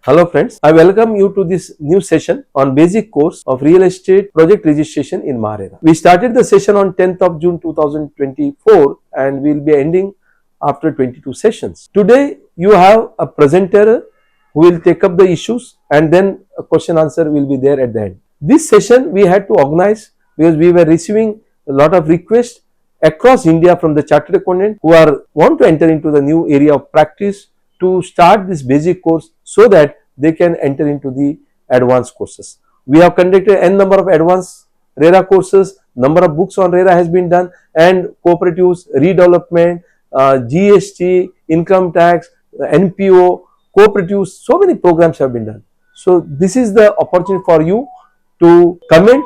Hello friends, I welcome you to this new session on basic course of real estate project registration in MahaRERA. We started the session on 10th of June 2024 and we will be ending after 22 sessions. Today you have a presenter who will take up the issues and then a question answer will be there at the end. This session we had to organize because we were receiving a lot of requests across India from the chartered accountant who want to enter into the new area of practice to start this basic course so that they can enter into the advanced courses. We have conducted n number of advanced RERA courses, number of books on RERA has been done, and cooperatives, redevelopment, GST, income tax, NPO, cooperatives, so many programs have been done. So this is the opportunity for you to comment,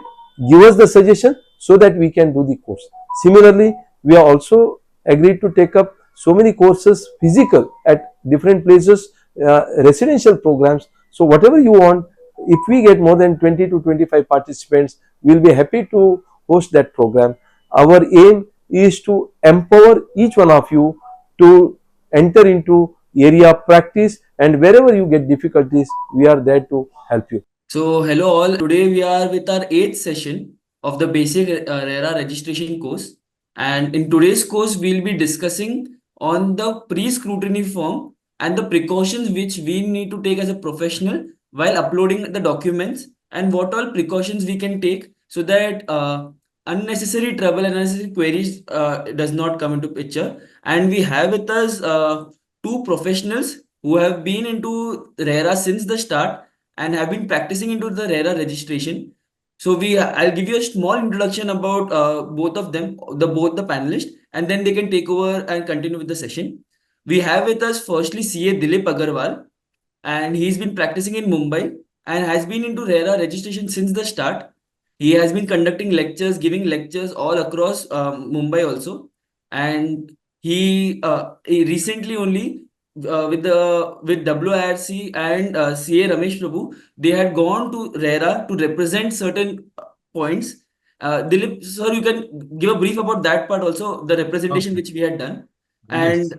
give us the suggestion so that we can do the course. Similarly, we are also agreed to take up so many courses physical at different places, residential programs. So whatever you want, if we get more than 20 to 25 participants, we will be happy to host that program. Our aim is to empower each one of you to enter into area of practice, and wherever you get difficulties, we are there to help you. So hello all, today we are with our 8th session of the basic RERA registration course, and in today's course we will be discussing on the pre-scrutiny form and the precautions which we need to take as a professional while uploading the documents, and what all precautions we can take so that unnecessary trouble and unnecessary queries does not come into picture. And we have with us two professionals who have been into RERA since the start and have been practicing into the RERA registration. So I'll give you a small introduction about both of them, both the panelists, and then they can take over and continue with the session. We have with us firstly CA Dilip Agrawal, and he's been practicing in Mumbai and has been into RERA registration since the start. He has been conducting lectures, giving lectures all across Mumbai also, and he recently only with WIRC and CA Ramesh Prabhu, they had gone to RERA to represent certain points. Dilip, sir, you can give a brief about that part also, the representation which we had done. Yes.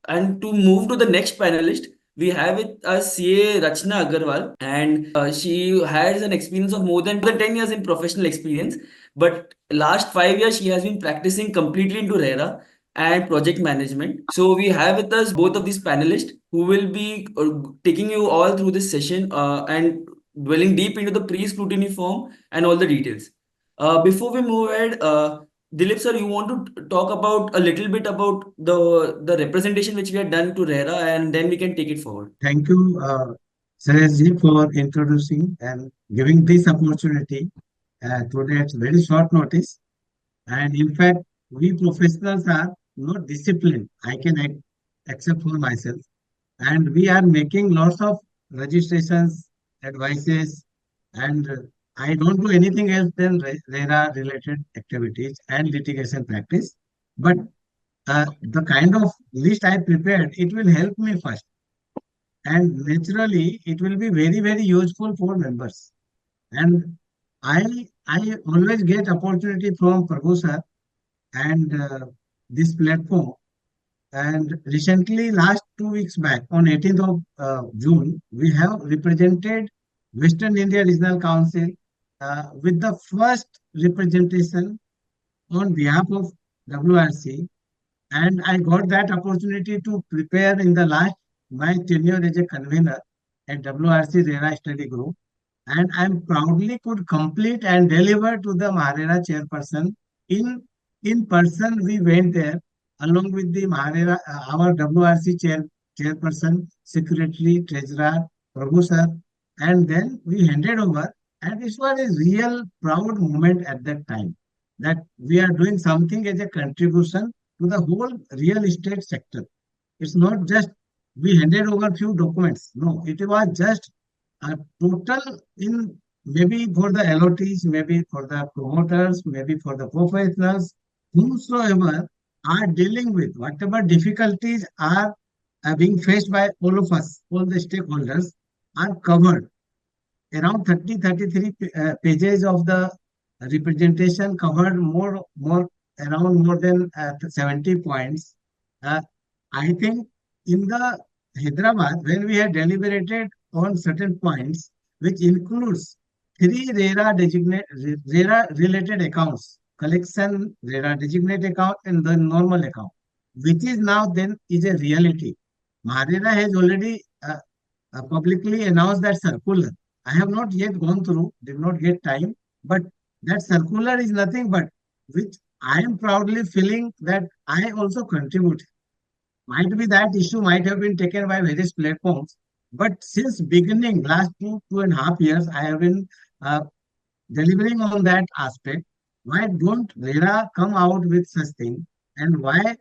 And to move to the next panelist, we have with us CA Rachna Agarwal, and she has an experience of more than 10 years in professional experience. But last 5 years, she has been practicing completely into RERA and project management. So we have with us both of these panelists who will be taking you all through this session and dwelling deep into the pre-scrutiny form and all the details. Before we move ahead, Dilip sir, you want to talk about a little bit about the representation which we have done to RERA, and then we can take it forward. Thank you, Sarajji, for introducing and giving this opportunity. Today it's very short notice. And in fact, we professionals are not disciplined. I can accept for myself. And we are making lots of registrations, advices, and I don't do anything else than RERA related activities and litigation practice. But the kind of list I prepared, it will help me first. And naturally, it will be very, very useful for members. And I always get opportunity from Prabhu sir and this platform. And recently, last 2 weeks back, on 18th of June, we have represented Western India Regional Council with the first representation on behalf of WRC. And I got that opportunity to prepare in the last my tenure as a convener at WRC RERA Study Group. And I proudly could complete and deliver to the MahaRERA chairperson. In person, we went there along with the MahaRERA, our WRC chairperson, secretary, treasurer, Prabhu sir, and then we handed over. And this was a real proud moment at that time that we are doing something as a contribution to the whole real estate sector. It's not just we handed over few documents. No, it was just a total in maybe for the LOTs, maybe for the promoters, maybe for the professionals, whomsoever are dealing with whatever difficulties are being faced by all of us, all the stakeholders are covered. Around 33 pages of the representation covered more than 70 points. I think in the Hyderabad, when we had deliberated on certain points, which includes three RERA related accounts, collection, RERA designate account, and the normal account, which is now then is a reality. MahaRERA has already publicly announced that circular. I have not yet gone through, did not get time, but that circular is nothing but which I am proudly feeling that I also contribute. Might be that issue might have been taken by various platforms, but since beginning, last 2.5 years, I have been uh, delivering on that aspect. Why don't RERA come out with such thing? And why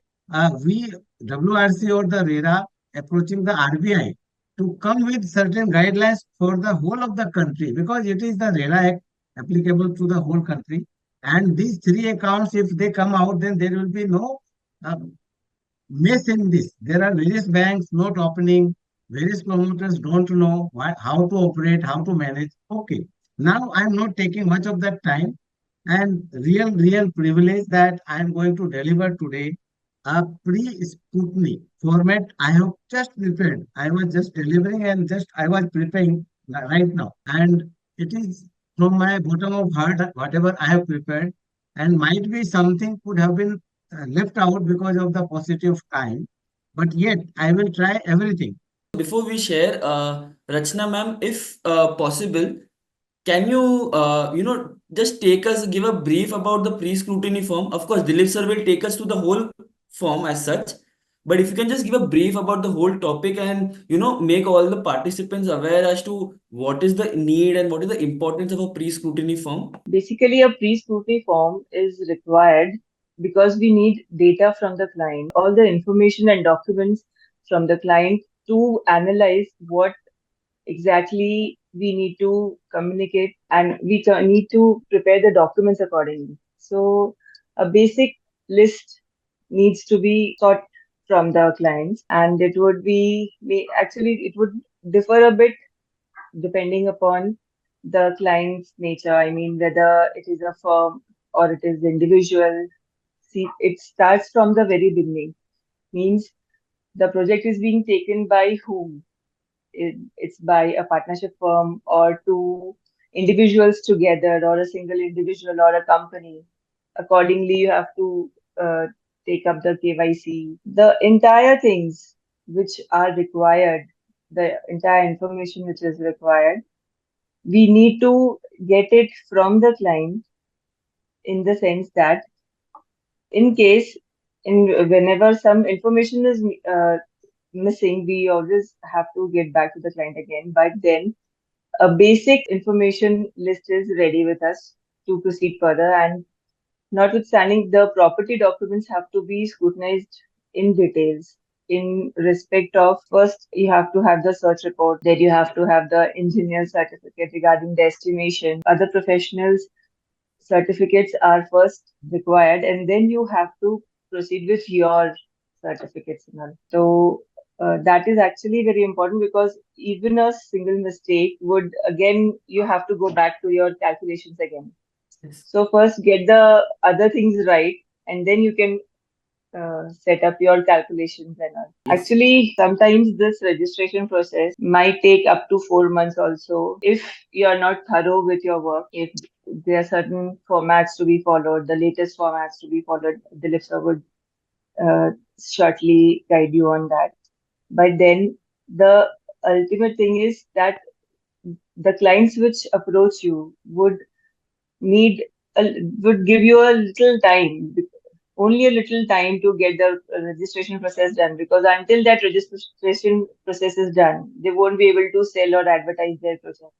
we, WRC or the RERA, approaching the RBI to come with certain guidelines for the whole of the country? Because it is the RERA Act applicable to the whole country. And these three accounts, if they come out, then there will be no uh, miss in this. There are various banks not opening, various promoters don't know how to operate, how to manage. Okay. Now I'm not taking much of that time and real privilege that I'm going to deliver today a pre-scrutiny format I have just prepared. I was just delivering and just I was preparing right now. And it is from my bottom of heart, whatever I have prepared, and might be something could have been left out because of the paucity of time. But yet, I will try everything. Before we share, Rachna ma'am, if possible, can you, just give a brief about the pre-scrutiny form? Of course, Dilip sir will take us to the whole form as such, but if you can just give a brief about the whole topic and, make all the participants aware as to what is the need and what is the importance of a pre-scrutiny form. Basically, a pre-scrutiny form is required because we need data from the client, all the information and documents from the client to analyze what exactly we need to communicate, and we need to prepare the documents accordingly. So a basic list needs to be sought from the clients, and it would be actually it would differ a bit depending upon the client's nature. I mean, whether it is a firm or it is individual. See, it starts from the very beginning. Means the project is being taken by whom? It's by a partnership firm or two individuals together or a single individual or a company. Accordingly, you have to take up the KYC. The entire things which are required, the entire information which is required, we need to get it from the client, in the sense that in case in whenever some information is missing, we always have to get back to the client again. But then a basic information list is ready with us to proceed further. And notwithstanding, the property documents have to be scrutinized in details. In respect of, first you have to have the search report, then you have to have the engineer certificate regarding the estimation. Other professionals certificates are first required, and then you have to proceed with your certificates and all. So that is actually very important, because even a single mistake would, again, you have to go back to your calculations again. Yes. So first get the other things right, and then you can set up your calculations and all. Yes. Actually, sometimes this registration process might take up to 4 months also. If you are not thorough with your work, if there are certain formats to be followed, the latest formats to be followed, Dilip sir would shortly guide you on that. But then the ultimate thing is that the clients which approach you would need would give you a little time, only a little time to get the registration process done, because until that registration process is done, they won't be able to sell or advertise their project.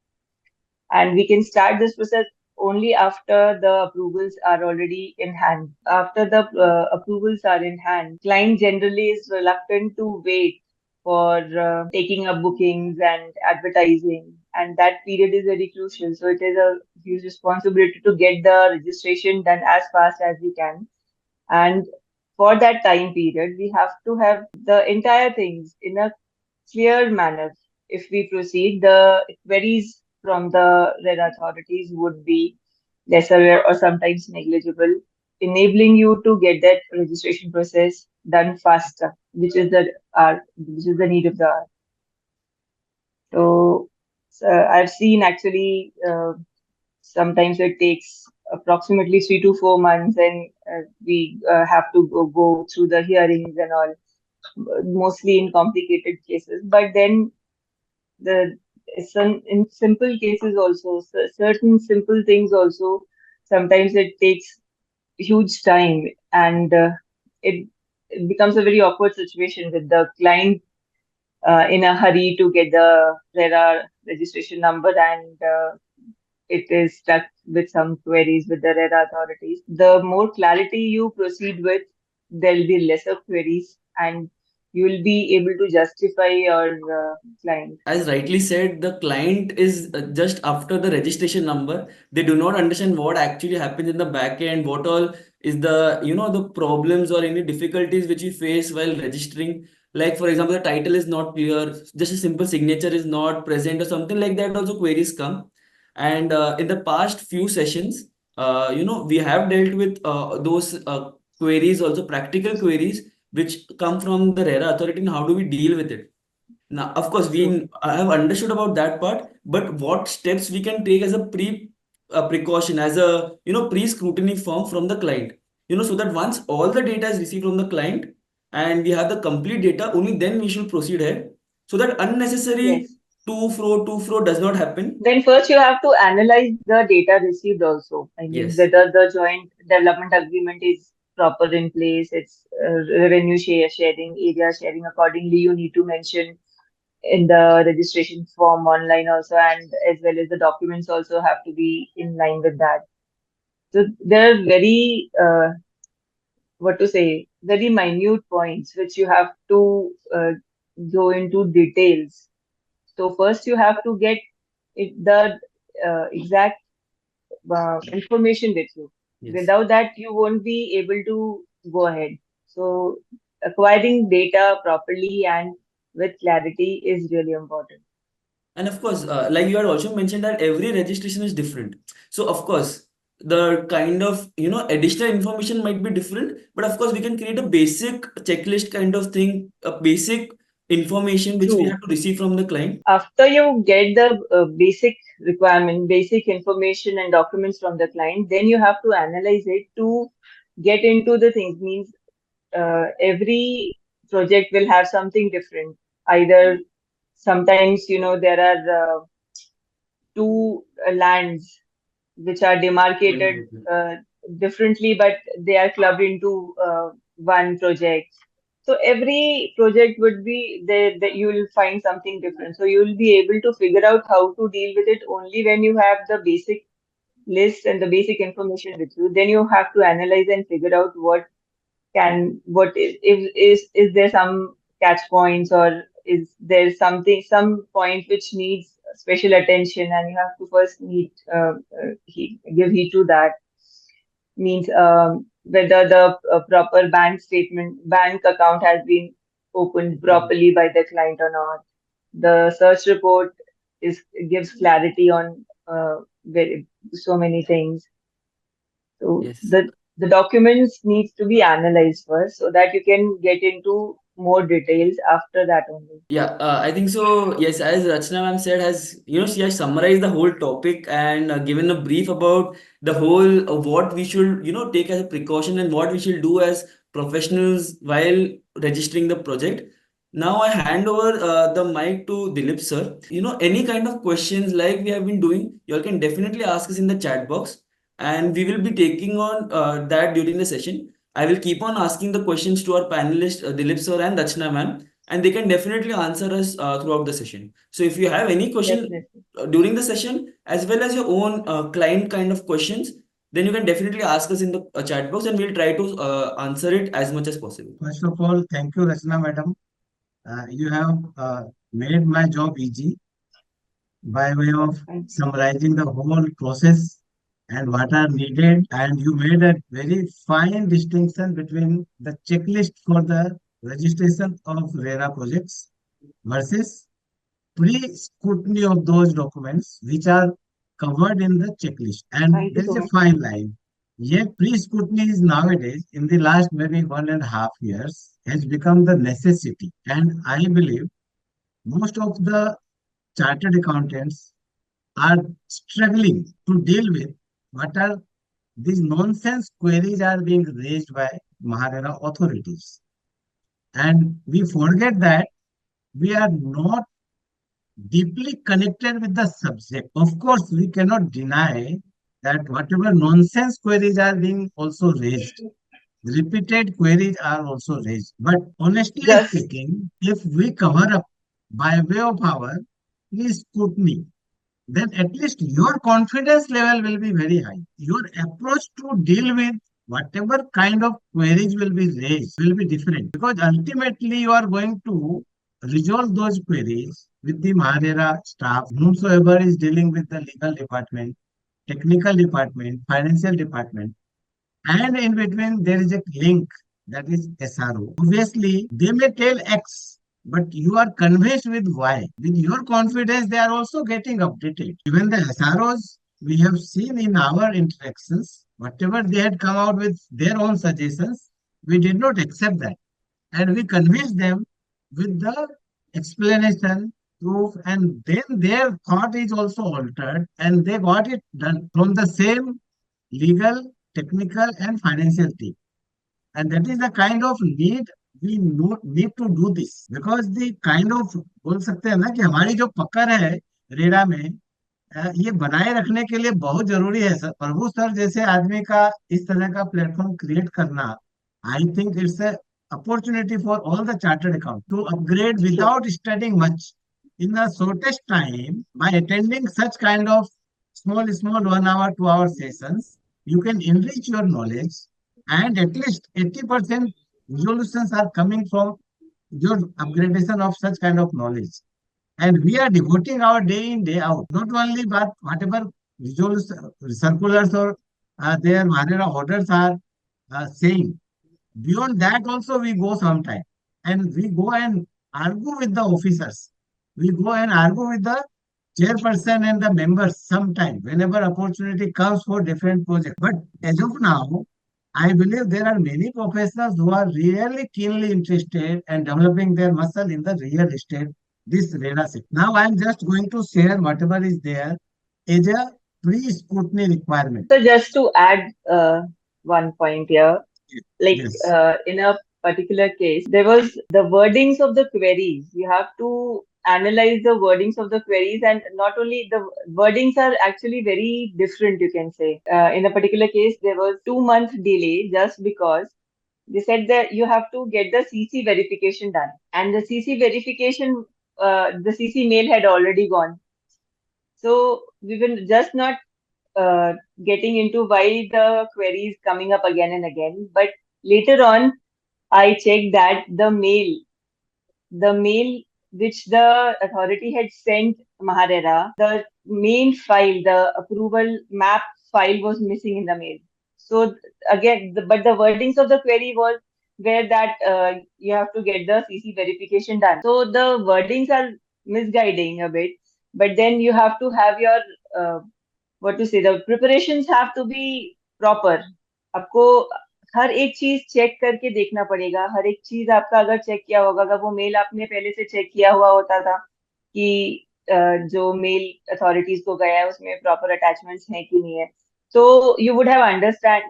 And we can start this process only after the approvals are already in hand. After the approvals are in hand, client generally is reluctant to wait for taking up bookings and advertising, and that period is very crucial. So it is a huge responsibility to get the registration done as fast as we can. And for that time period, we have to have the entire things in a clear manner. If we proceed, the it varies from the red authorities, would be lesser or sometimes negligible. enabling you to get that registration process done faster, which is the need of the hour. So I've seen actually sometimes it takes approximately 3 to 4 months, and we have to go through the hearings and all, mostly in complicated cases. But then the some in simple cases also, certain simple things also, sometimes it takes huge time, and it becomes a very awkward situation with the client in a hurry to get the RERA registration number, and it is stuck with some queries with the RERA authorities. The more clarity you proceed with, there'll be lesser queries, and you will be able to justify your client. As rightly said, the client is just after the registration number. They do not understand what actually happens in the back end, what all is the, the problems or any difficulties which we face while registering. Like, for example, the title is not clear, just a simple signature is not present or something like that. Also, queries come. And in the past few sessions, we have dealt with those queries, also practical queries, which come from the RERA authority, and how do we deal with it. Now, of course, I have understood about that part, but what steps we can take as a precaution, as a pre-scrutiny form from the client, so that once all the data is received from the client and we have the complete data, only then we should proceed ahead, so that unnecessary Yes. two-fro does not happen. Then first you have to analyze the data received also. I mean, Yes. whether the joint development agreement is proper in place, it's revenue sharing, area sharing accordingly. You need to mention in the registration form online also, and as well as the documents also have to be in line with that. So there are very, what to say, very minute points which you have to go into details. So first you have to get the exact information with you. Yes. Without that, you won't be able to go ahead. So acquiring data properly and with clarity is really important. And of course, like you had also mentioned that every registration is different. So of course, the kind of additional information might be different, but of course we can create a basic checklist kind of thing, a basic information which we True. have to receive from the client. After you get the basic requirement, basic information and documents from the client, then you have to analyze it to get into the things. Means every project will have something different. Either sometimes, there are two lands which are demarcated differently, but they are clubbed into one project. So every project would be there that you will find something different. So you will be able to figure out how to deal with it only when you have the basic list and the basic information with you. Then you have to analyze and figure out what is there some catch points, or is there some point which needs special attention, and you have to first give heed to that. Means whether the proper bank account has been opened properly by the client or not. The search report is gives clarity on so many things. So Yes. the documents needs to be analyzed first so that you can get into more details after that only. Yeah, I think so. Yes, as Rachna ma'am said, she has summarized the whole topic and given a brief about the whole of what we should, take as a precaution and what we should do as professionals while registering the project. Now I hand over the mic to Dilip sir. Any kind of questions like we have been doing, you all can definitely ask us in the chat box, and we will be taking on that during the session. I will keep on asking the questions to our panelists, Dilip sir and Rachna ma'am, and they can definitely answer us throughout the session. So if you have any question Definitely. during the session, as well as your own client kind of questions, then you can definitely ask us in the chat box, and we'll try to answer it as much as possible. First of all, thank you, Rachna madam. You have made my job easy by way of Thank you. summarizing the whole process and what are needed. And you made a very fine distinction between the checklist for the registration of RERA projects versus pre-scrutiny of those documents which are covered in the checklist. And Thank you there is so a much. fine line. Yet pre-scrutiny is nowadays, in the last maybe 1.5 years, has become the necessity. And I believe most of the chartered accountants are struggling to deal with what are these nonsense queries are being raised by MahaRERA authorities. And we forget that we are not deeply connected with the subject. Of course, we cannot deny that whatever nonsense queries are being also raised, repeated queries are also raised. But honestly Just speaking, if we cover up by way of our scrutiny, then at least your confidence level will be very high. Your approach to deal with whatever kind of queries will be raised will be different, because ultimately you are going to resolve those queries with the MahaRERA staff, whomsoever is dealing with the legal department, technical department, financial department, and in between there is a link, that is SRO. Obviously, they may tell X, but you are convinced with Y. With your confidence, they are also getting updated. Even the SROs we have seen in our interactions, whatever they had come out with their own suggestions, we did not accept that. And we convinced them with the explanation, proof, and then their thought is also altered and they got it done from the same legal, technical, and financial team. And that is the kind of need we need to do this, because the kind of बोल सकते हैं ना कि हमारी जो पकड़ है RERA में, ये बनाए रखने के लिए बहुत जरूरी है सर। प्रभु सर जैसे आदमी का इस तरह का प्लेटफॉर्म क्रिएट करना, I think it's a opportunity for all the chartered account to upgrade sure. without studying much in the shortest time by attending such kind of small 1 hour 2 hour sessions. You can enrich your knowledge, and at least 80% resolutions are coming from your upgradation of such kind of knowledge. And we are devoting our day in, day out, not only but whatever resolution, circulars or their MahaRERA orders are saying. Beyond that also we go sometime, and we go and argue with the officers. We go and argue with the chairperson and the members sometime whenever opportunity comes for different projects. But as of now, I believe there are many professionals who are really keenly interested and developing their muscle in the real estate, this RERA sector. Now I am just going to share whatever is there as a pre-scrutiny requirement. So just to add one point here, like Yes. in a particular case, there was the wordings of the queries. You have to analyze the wordings of the queries, and not only the wordings are actually very different, you can say. In a particular case, there was 2 month delay just because they said that you have to get the CC verification done, and the CC verification, the CC mail had already gone. So we were just not getting into why the query is coming up again and again. But later on, I checked that the mail which the authority had sent MahaRERA, the main file, the approval map file was missing in the mail. So again, but the wordings of the query was where that you have to get the CC verification done. So the wordings are misguiding a bit, but then you have to have your what to say, the preparations have to be proper. आपको हर एक चीज check करके देखना पड़ेगा। हर एक चीज आपका अगर चेक किया होगा, अगर वो मेल आपने पहले से चेक किया हुआ होता था कि जो मेल अथॉरिटीज को गया है उसमें प्रॉपर अटैचमेंट्स हैं कि नहीं है, so you would have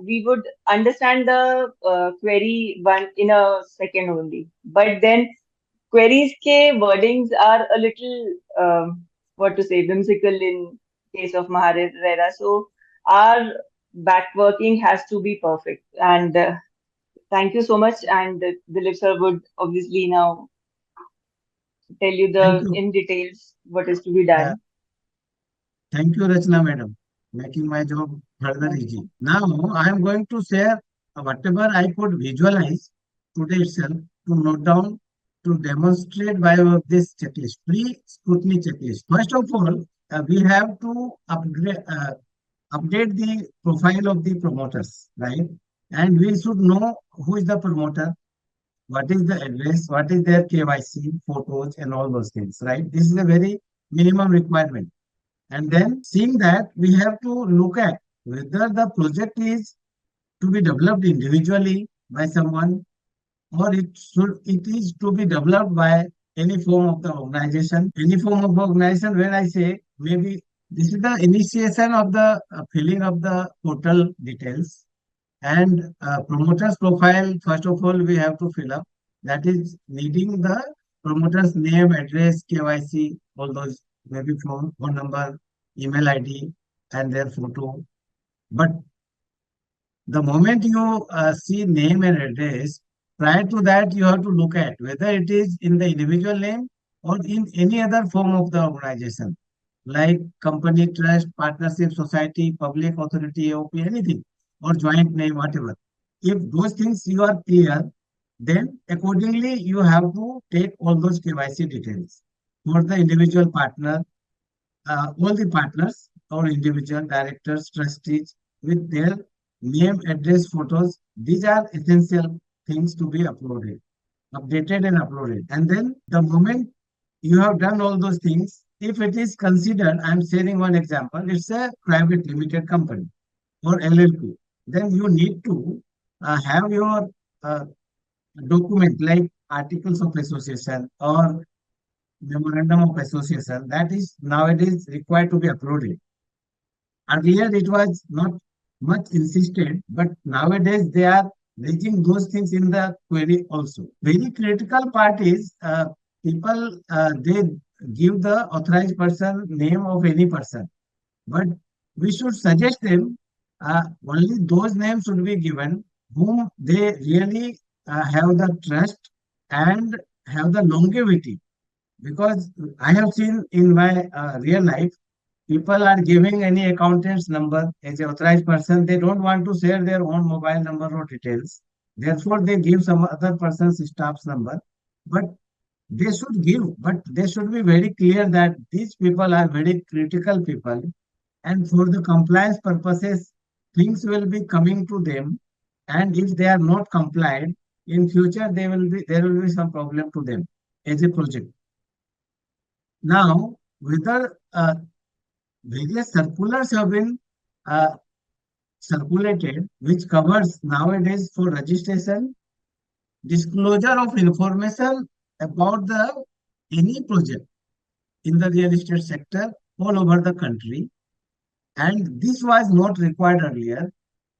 we would understand the query one in a second only. But then queries ke wordings are a little what to say, whimsical in case of MahaRERA. So our backworking has to be perfect. And thank you so much. And Dilip sir would obviously now tell you Thank the you. in details what is to be Yeah. done. Thank you, Rachna madam, making my job further easy. Now I am going to share whatever I could visualize today itself to note down to demonstrate by this checklist, pre-scrutiny checklist. First of all, we have to update the profile of the promoters, right? And we should know who is the promoter, what is the address, what is their KYC, photos, and all those things, right? This is a very minimum requirement. And then seeing that, we have to look at whether the project is to be developed individually by someone, or it is to be developed by any form of the organization. Any form of organization, when I say, maybe this is the initiation of the filling of the portal details, and promoter's profile, first of all, we have to fill up. That is needing the promoter's name, address, KYC, all those, maybe phone number, email ID, and their photo. But the moment you see name and address, prior to that, you have to look at whether it is in the individual name or in any other form of the organization, like company, trust, partnership, society, public authority, AOP, anything, or joint name, whatever. If those things you are clear, then accordingly you have to take all those KYC details for the individual partner, all the partners or individual directors, trustees with their name, address, photos. These are essential things to be updated and uploaded. And then the moment you have done all those things, if it is considered, I'm sharing one example, it's a private limited company or LLP, then you need to have your document like articles of association or memorandum of association that is nowadays required to be uploaded. Earlier it was not much insisted, but nowadays they are raising those things in the query also. Very critical part is people they give the authorized person name of any person, but we should suggest them only those names should be given whom they really have the trust and have the longevity. Because I have seen in my real life, people are giving any accountant's number as an authorized person. They don't want to share their own mobile number or details. Therefore, they give some other person's staff's number. But they should give, but they should be very clear that these people are very critical people. And for the compliance purposes, things will be coming to them. And if they are not compliant, in future there will be some problem to them as a project. Now, whether various circulars have been circulated, which covers nowadays for registration, disclosure of information about the any project in the real estate sector all over the country. And this was not required earlier.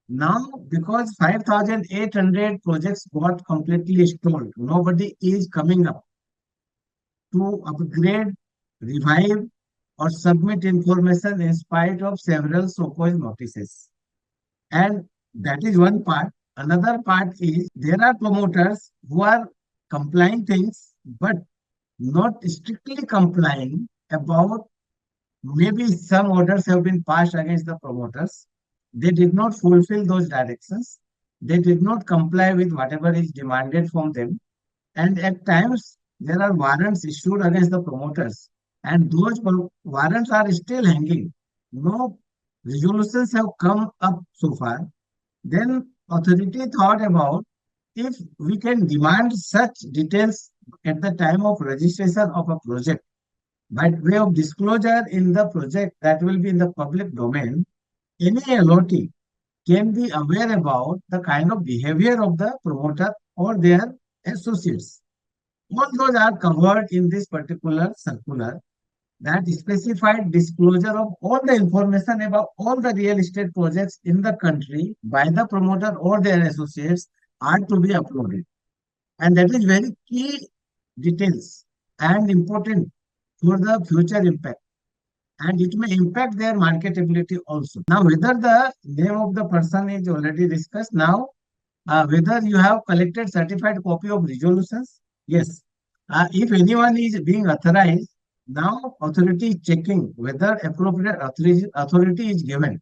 Now, because 5,800 projects got completely stalled, nobody is coming up to upgrade, revive, or submit information in spite of several so-called notices. And that is one part. Another part is there are promoters who are complying things, but not strictly complying about maybe some orders have been passed against the promoters. They did not fulfill those directions. They did not comply with whatever is demanded from them. And at times, there are warrants issued against the promoters. And those warrants are still hanging. No resolutions have come up so far. Then authority thought about if we can demand such details at the time of registration of a project by way of disclosure in the project that will be in the public domain, any LOT can be aware about the kind of behavior of the promoter or their associates. All those are covered in this particular circular that specified disclosure of all the information about all the real estate projects in the country by the promoter or their associates are to be uploaded. And that is very key details and important for the future impact. And it may impact their marketability also. Now, whether the name of the person is already discussed. Now, whether you have collected certified copy of resolutions. Yes. If anyone is being authorized, now authority is checking whether appropriate authority is given.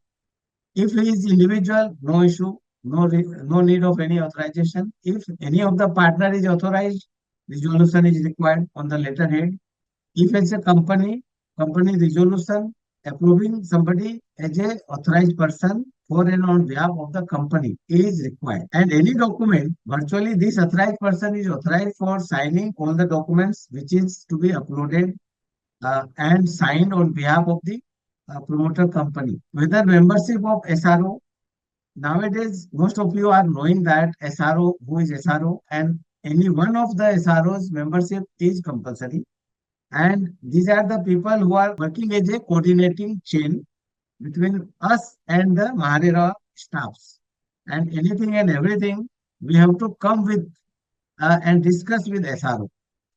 If he is individual, no issue, no need of any authorization. If any of the partner is authorized, resolution is required on the letterhead. If it's a company resolution approving somebody as a authorized person for and on behalf of the company is required. And any document, virtually this authorized person is authorized for signing all the documents which is to be uploaded and signed on behalf of the promoter company. Whether membership of SRO, nowadays, most of you are knowing that SRO, who is SRO, and any one of the SRO's membership is compulsory. And these are the people who are working as a coordinating chain between us and the MahaRERA staffs. And anything and everything we have to come with and discuss with SRO.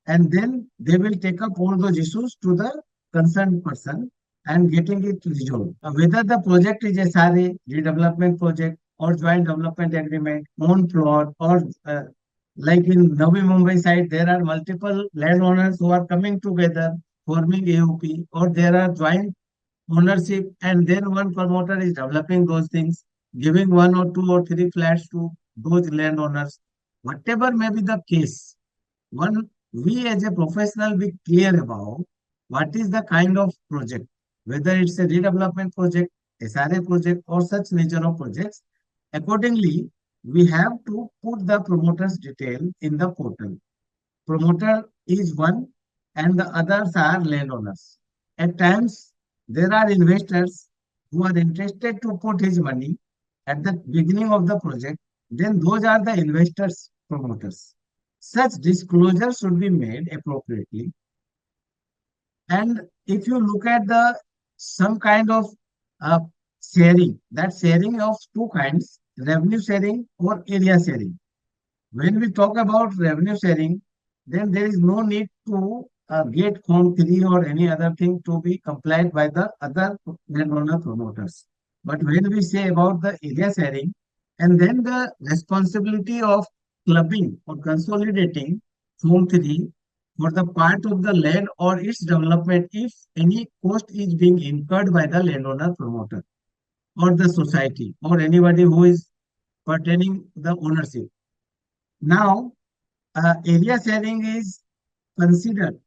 And then they will take up all those issues to the concerned person and getting it resolved. Whether the project is SRA, redevelopment project, or joint development agreement, own plot, or like in Navi Mumbai side, there are multiple landowners who are coming together, forming AOP, or there are joint ownership, and then one promoter is developing those things, giving one or two or three flats to those landowners. Whatever may be the case, one we as a professional be clear about what is the kind of project, whether it's a redevelopment project, SRA project, or such nature of projects. Accordingly, we have to put the promoter's detail in the portal. Promoter is one, and the others are landowners. At times, there are investors who are interested to put his money at the beginning of the project. Then those are the investors, promoters. Such disclosure should be made appropriately. And if you look at the some kind of uh, sharing, that sharing of two kinds, revenue sharing or area sharing. When we talk about revenue sharing, then there is no need to get Form 3 or any other thing to be complied by the other landowner promoters. But when we say about the area sharing, and then the responsibility of clubbing or consolidating Form 3 for the part of the land or its development if any cost is being incurred by the landowner promoter or the society or anybody who is pertaining the ownership. Now, area sharing is considered.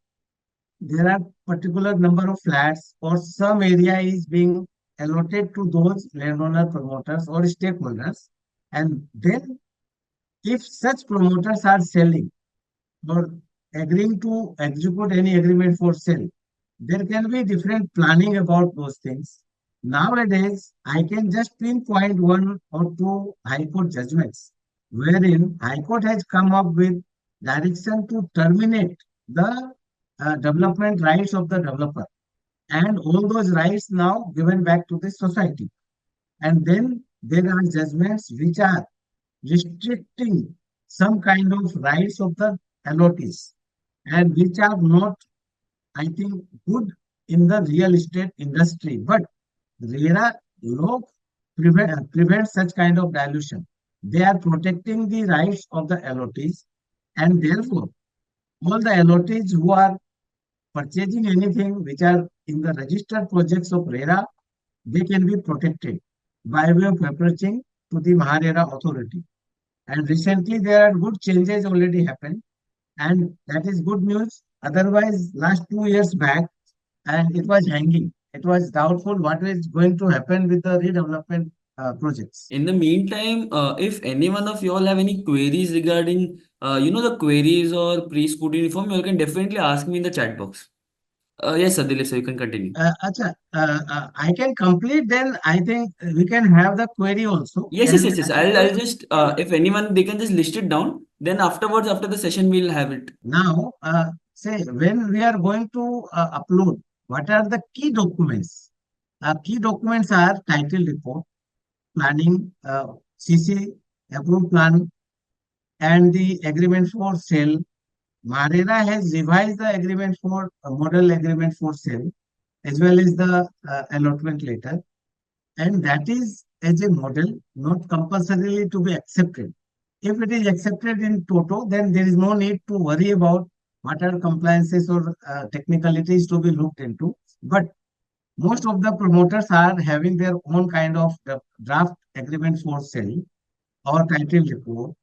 There are particular number of flats or some area is being allotted to those landowner promoters or stakeholders. And then if such promoters are selling or agreeing to execute any agreement for sale, there can be different planning about those things. Nowadays, I can just pinpoint one or two High Court judgments wherein High Court has come up with direction to terminate the development rights of the developer and all those rights now given back to the society. And then there are judgments which are restricting some kind of rights of the allottees and which are not, I think, good in the real estate industry. But RERA law prevents such kind of dilution. They are protecting the rights of the allottees, and therefore, all the allottees who are purchasing anything which are in the registered projects of RERA, they can be protected by way of approaching to the MahaRERA authority. And recently, there are good changes already happened, and that is good news. Otherwise, last 2 years back, and it was hanging. It was doubtful what is going to happen with the redevelopment projects. In the meantime, if any one of you all have any queries regarding, the queries or pre-scrutiny form, you all can definitely ask me in the chat box. Yes, sir, Dilip, so you can continue. I can complete. Then I think we can have the query also. Yes. I'll just, if anyone, they can just list it down. Then afterwards, after the session, we'll have it. Now, say when we are going to upload, what are the key documents? Key documents are title report, planning, CC approved plan, and the agreement for sale. MahaRERA has revised the agreement for model agreement for sale as well as the allotment letter, and that is as a model, not compulsorily to be accepted. If it is accepted in toto, then there is no need to worry about what are compliances or technicalities to be looked into. But most of the promoters are having their own kind of draft agreement for sale or title report,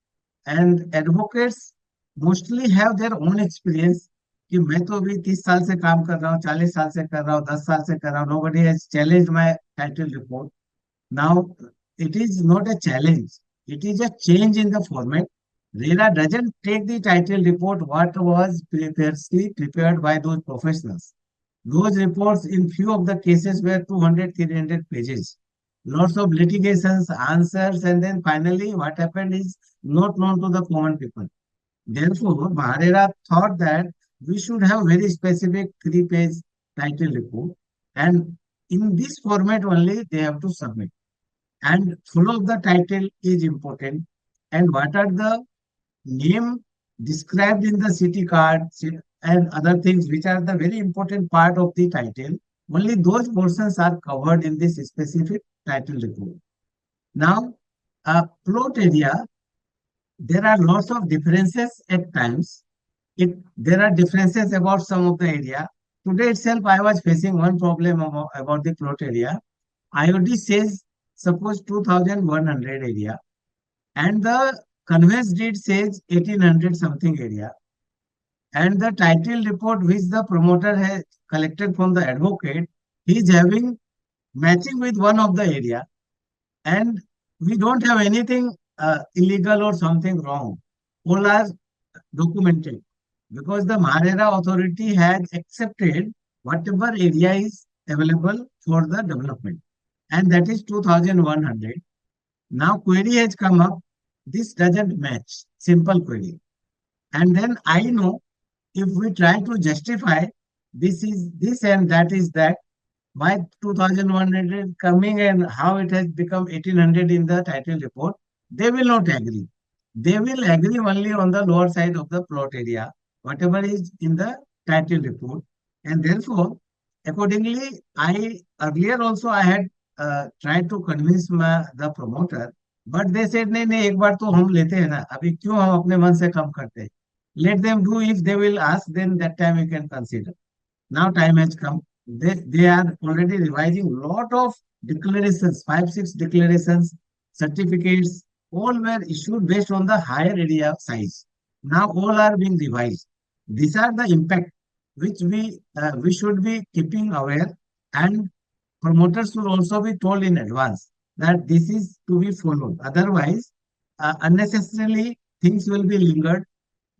and advocates mostly have their own experience कि मैं तो अभी 30 साल से काम कर रहा हूँ, 40 साल से कर रहा हूँ, 10 साल से कर रहा हूँ. Nobody has challenged my title report. Now, it is not a challenge. It is a change in the format. RERA doesn't take the title report what was previously prepared by those professionals. Those reports in few of the cases were 200, 300 pages. lots of litigations, answers, and then finally what happened is not known to the common people. Therefore, MahaRERA thought that we should have very specific 3-page title report, and in this format only they have to submit. And full of the title is important, and what are the name described in the city card and other things which are the very important part of the title, only those portions are covered in this specific title report. Now, plot area, there are lots of differences at times. There are differences about some of the area. Today itself, I was facing one problem about the plot area. IOD says, suppose 2100 area, and the conveyance deed says 1800 something area, and the title report which the promoter has collected from the advocate, he is having matching with one of the area, and we don't have anything illegal or something wrong. All are documented because the MahaRERA authority has accepted whatever area is available for the development, and that is 2100. Now query has come up, this doesn't match, simple query. And then I know if we try to justify this is this and that is that, why 2100 coming and how it has become 1800 in the title report, they will not agree. They will agree only on the lower side of the plot area, whatever is in the title report. And therefore, accordingly, earlier also I had tried to convince the promoter, but they said, नहीं नहीं एक बार तो हम लेते हैं ना, अभी क्यों हम अपने मन से कम करते हैं? Let them do, if they will ask, then that time we can consider. Now time has come. They are already revising lot of declarations, 5-6 declarations, certificates, all were issued based on the higher area size. Now all are being revised. These are the impact which we should be keeping aware, and promoters should also be told in advance that this is to be followed. Otherwise, unnecessarily things will be lingered.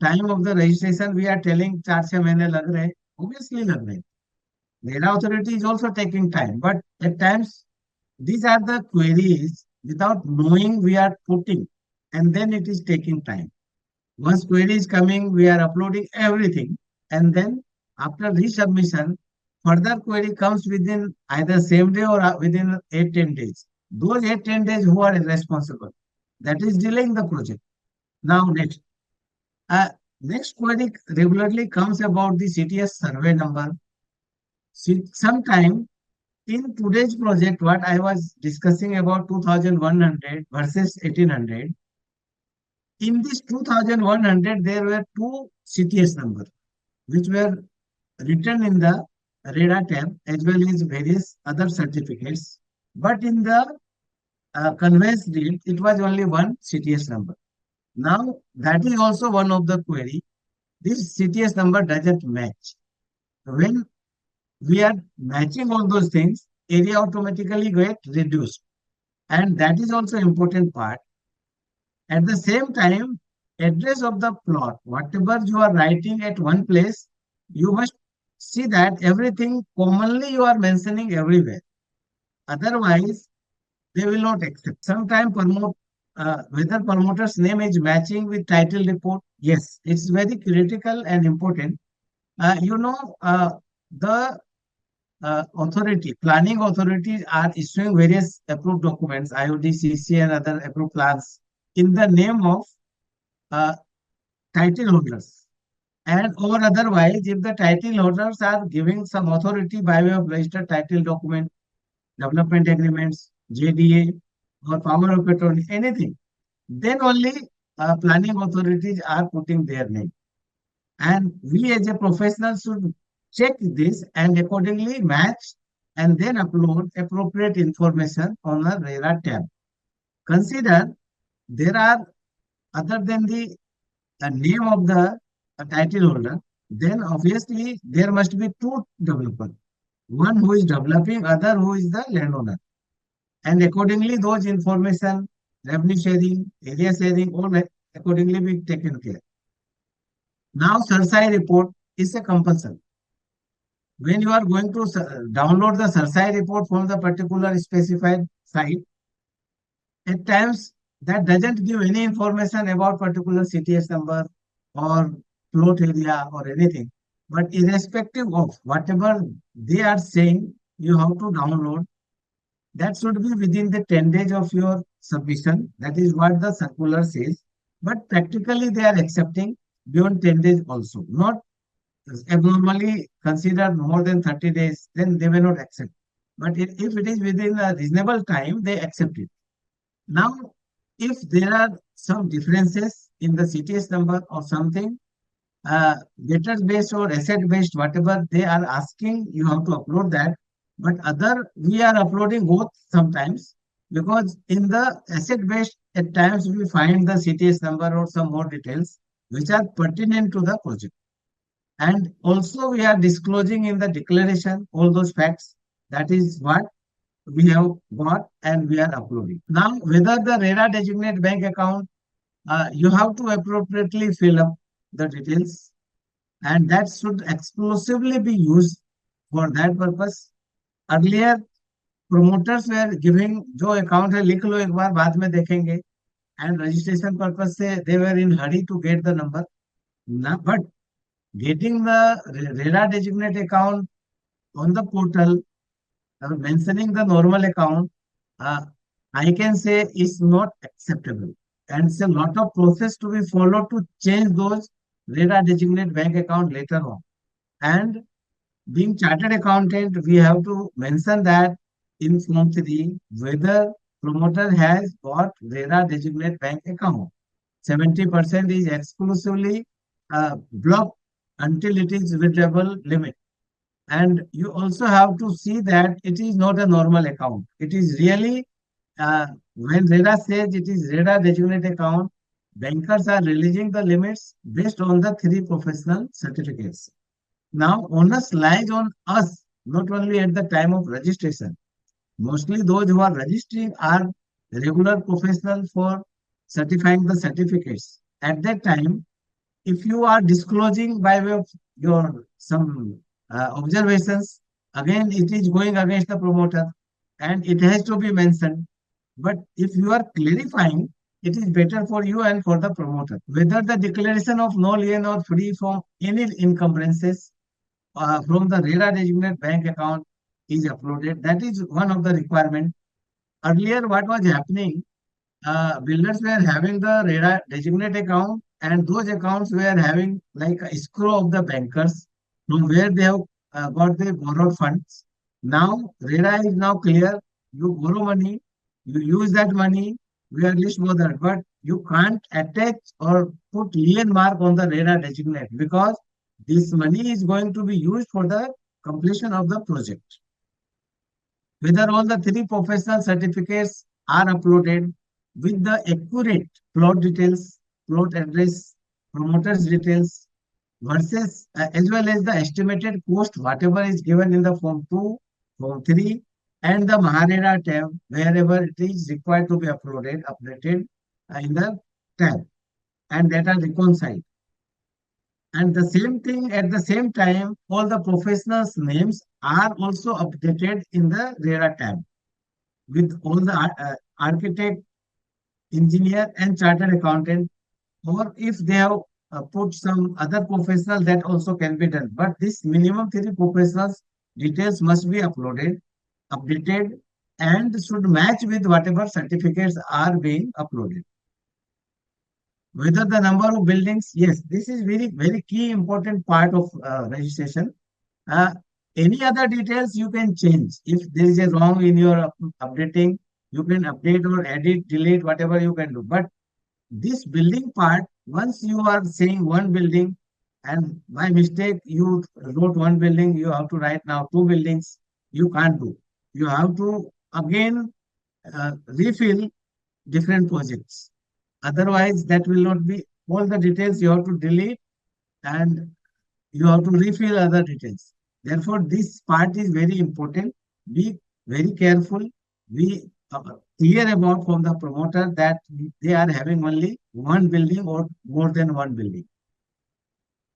Time of the registration, we are telling 4-6 महीने लग रहे हैं, obviously लग रहे हैं. RERA authority is also taking time, but at times these are the queries without knowing we are putting, and then it is taking time. Once query is coming, we are uploading everything, and then after resubmission, further query comes within either same day or within 8-10 days. Those 8-10 days who are responsible, that is delaying the project. Now next. Next query regularly comes about the CTS survey number. Sometime in today's project, what I was discussing about 2100 versus 1800, in this 2100, there were two CTS numbers which were written in the RERA tab as well as various other certificates. But in the conveyance deed, it was only one CTS number. Now, that is also one of the query. This CTS number doesn't match. When we are matching all those things, area automatically get reduced. And that is also important part. At the same time, address of the plot, whatever you are writing at one place, you must see that everything commonly you are mentioning everywhere. Otherwise, they will not accept. Sometimes whether promoter's name is matching with title report, yes, it's very critical and important. The authority, planning authorities are issuing various approved documents, IOD, CC, and other approved plans in the name of title holders. And or otherwise, if the title holders are giving some authority by way of registered title document, development agreements, JDA, or power of attorney, anything, then only planning authorities are putting their name. And we as a professional should check this and accordingly match and then upload appropriate information on the RERA tab. Consider there are, other than the name of the title holder, then obviously there must be two developers. One who is developing, other who is the landowner. And accordingly, those information, revenue sharing, area sharing, all accordingly be taken care. Now, Sarsai report is a compulsion. When you are going to download the Sarsai report from the particular specified site, at times that doesn't give any information about particular CTS number or plot area or anything. But irrespective of whatever they are saying, you have to download. That should be within the 10 days of your submission. That is what the circular says. But practically they are accepting beyond 10 days also. Not abnormally considered more than 30 days, then they may not accept. But if it is within a reasonable time, they accept it. Now, if there are some differences in the CTS number or something, debtors based or asset based, whatever they are asking, you have to upload that. But we are uploading both sometimes, because in the asset based, at times we find the CTS number or some more details which are pertinent to the project. And also we are disclosing in the declaration all those facts. That is what we have got and we are uploading. Now, whether the RERA designate bank account, you have to appropriately fill up the details, and that should exclusively be used for that purpose. Earlier, promoters were giving जो account है लिख लो एक बार बाद में देखेंगे, and registration purpose से they were in hurry to get the number. Now, but getting the RERA designate account on the portal, mentioning the normal account, I can say is not acceptable. And it's a lot of process to be followed to change those RERA designate bank account later on. And being chartered accountant, we have to mention that in Form 3 whether promoter has got RERA designate bank account. 70% is exclusively blocked until it is withdrawable limit. And you also have to see that it is not a normal account. It is really, when RERA says it is RERA designate account, bankers are releasing the limits based on the 3 professional certificates. Now, onus lies on us, not only at the time of registration. Mostly those who are registering are regular professionals for certifying the certificates. At that time, if you are disclosing by way of your some observations, again it is going against the promoter and it has to be mentioned. But if you are clarifying, it is better for you and for the promoter. Whether the declaration of no lien or free from any encumbrances from the RERA designate bank account is uploaded. That is one of the requirements. Earlier, what was happening, builders were having the RERA designate account, and those accounts were having like a escrow of the bankers from where they have got their borrowed funds. Now, RERA is now clear. You borrow money, you use that money, we are least bothered. But you can't attach or put lien mark on the RERA designate, because this money is going to be used for the completion of the project. Whether all the 3 professional certificates are uploaded with the accurate plot details, plot address, promoters details, versus as well as the estimated cost, whatever is given in the Form 2, Form 3, and the MahaRERA tab, wherever it is required to be updated in the tab, and that are reconciled. And the same thing at the same time, all the professionals' names are also updated in the RERA tab with all the architect, engineer, and chartered accountant. Or if they have put some other professional, that also can be done. But this minimum 3 professionals details must be updated, and should match with whatever certificates are being uploaded. Whether the number of buildings, yes, this is very key important part of registration. Any other details you can change. If there is a wrong in your updating, you can update or edit, delete, whatever you can do. But this building part, once you are saying one building and by mistake you wrote one building, you have to write now 2 buildings. You can't do. You have to again refill different projects. Otherwise, that will not be all the details you have to delete, and you have to refill other details. Therefore, this part is very important. Be very careful. Be clear about from the promoter that they are having only one building or more than one building.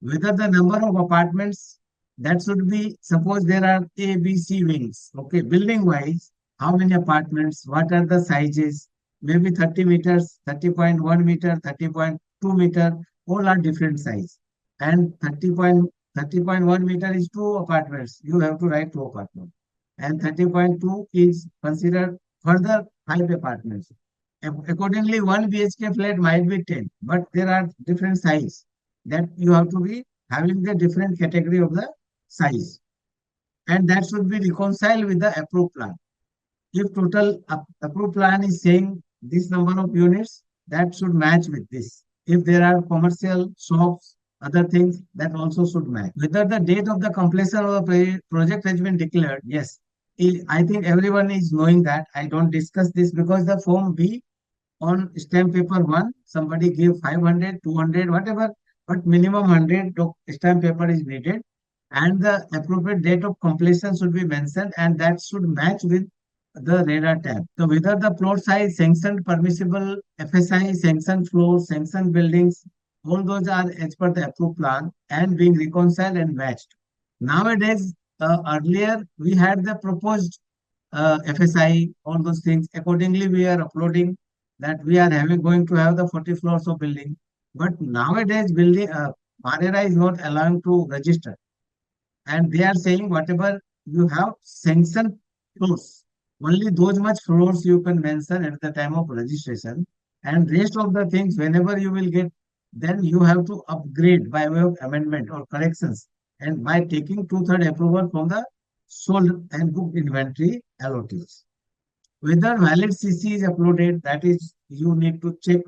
Whether the number of apartments, that should be, suppose there are A, B, C wings, okay, building wise, how many apartments, what are the sizes, maybe 30 meters, 30.1 meter, 30.2 meter, all are different size. And 30.1 meter is two apartments. You have to write two apartments. And 30.2 is considered further five apartments. Accordingly, one BHK flat might be 10, but there are different size that you have to be having the different category of the size. And that should be reconciled with the approved plan. If total approved plan is saying this number of units, that should match with this. If there are commercial shops, other things, that also should match. Whether the date of the completion of the project has been declared, yes. I think everyone is knowing that. I don't discuss this because the form B on stamp paper 1, somebody give 500, 200, whatever, but minimum 100 stamp paper is needed. And the appropriate date of completion should be mentioned, and that should match with the RERA tab. So whether the plot size, sanctioned permissible, FSI, sanctioned floors, sanctioned buildings, all those are as per the approved plan and being reconciled and matched. Nowadays, earlier we had the proposed FSI, all those things. Accordingly, we are uploading that we are going to have the 40 floors of building. But nowadays, MahaRERA is not allowing to register. And they are saying whatever you have sanctioned floors, only those much floors you can mention at the time of registration. And rest of the things, whenever you will get, then you have to upgrade by way of amendment or corrections. And by taking two-third approval from the sold and booked inventory LOTs. Whether valid CC is uploaded, that is, you need to check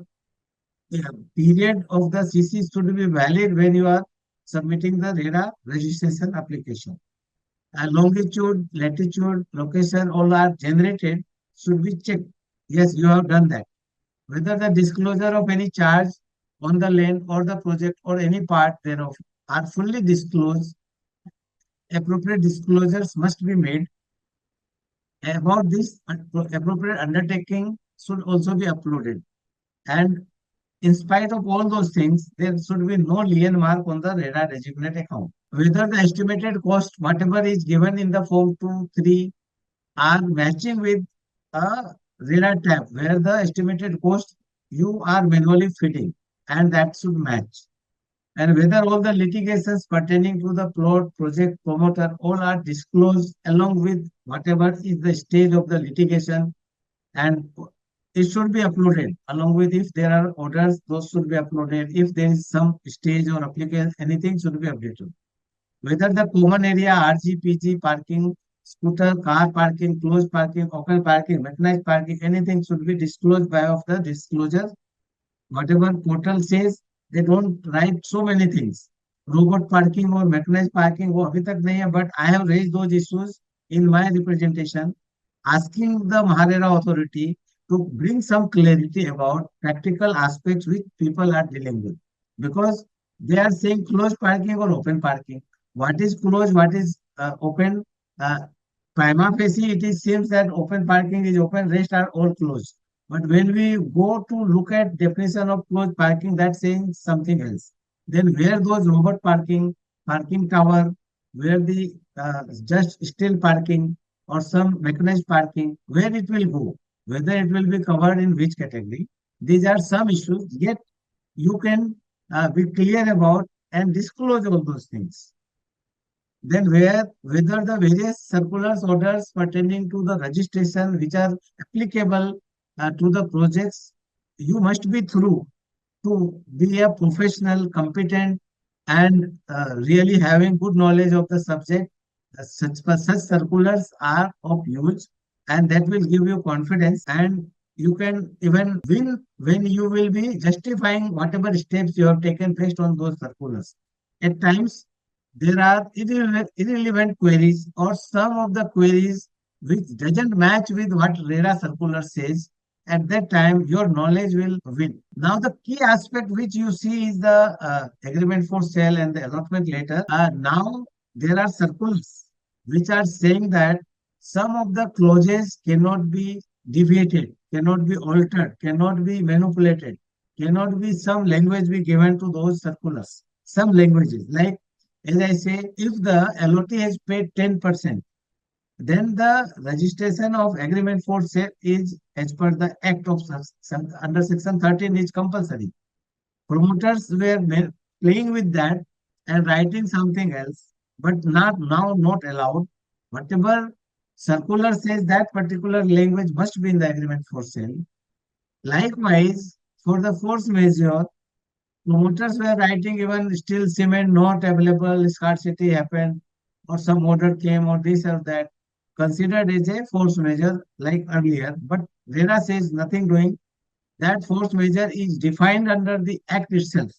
the period of the CC should be valid when you are submitting the RERA registration application. Longitude, latitude, location, all are generated, should be checked. Yes, you have done that. Whether the disclosure of any charge on the land or the project or any part thereof are fully disclosed, appropriate disclosures must be made. About this, appropriate undertaking should also be uploaded. And in spite of all those things, there should be no lien mark on the RERA designate account. Whether the estimated cost, whatever is given in the form 2, 3, are matching with a RERA tab, where the estimated cost you are manually fitting, and that should match. And whether all the litigations pertaining to the plot, project, promoter, all are disclosed along with whatever is the stage of the litigation, and it should be uploaded along with, if there are orders, those should be uploaded. If there is some stage or application, anything should be updated. Whether the common area, RG, PG, parking, scooter, car parking, closed parking, open parking, mechanized parking, anything should be disclosed by of the disclosure. Whatever portal says, they don't write so many things. Robot parking or mechanized parking, वो अभी तक नहीं है, but I have raised those issues in my representation, asking the MahaRERA authority to bring some clarity about practical aspects which people are dealing with. Because they are saying closed parking or open parking. What is closed, what is open? Prima facie, it seems that open parking is open, rest are all closed. But when we go to look at definition of closed parking, that's saying something else. Then where those robot parking, parking tower, where the just still parking or some mechanized parking, where it will go, whether it will be covered in which category. These are some issues, yet you can be clear about and disclose all those things. Then whether the various circulars, orders pertaining to the registration which are applicable to the projects, you must be through to be a professional, competent, and really having good knowledge of the subject. Such circulars are of use, and that will give you confidence, and you can even win when you will be justifying whatever steps you have taken based on those circulars. At times, there are irrelevant queries or some of the queries which doesn't match with what RERA circular says. At that time, your knowledge will win. Now, the key aspect which you see is the agreement for sale and the allotment letter. Now, there are circulars which are saying that some of the clauses cannot be deviated, cannot be altered, cannot be manipulated, cannot be some language be given to those circulars. Some languages, like as I say, if the LOT has paid 10%, then the registration of agreement for sale is as per the Act of under Section 13 is compulsory. Promoters were playing with that and writing something else, but not allowed. Whatever circular says that particular language must be in the agreement for sale. Likewise, for the force majeure, promoters were writing even still cement not available, scarcity happened, or some order came, or this or that, considered as a force majeure like earlier. But RERA says nothing doing. That force majeure is defined under the Act itself,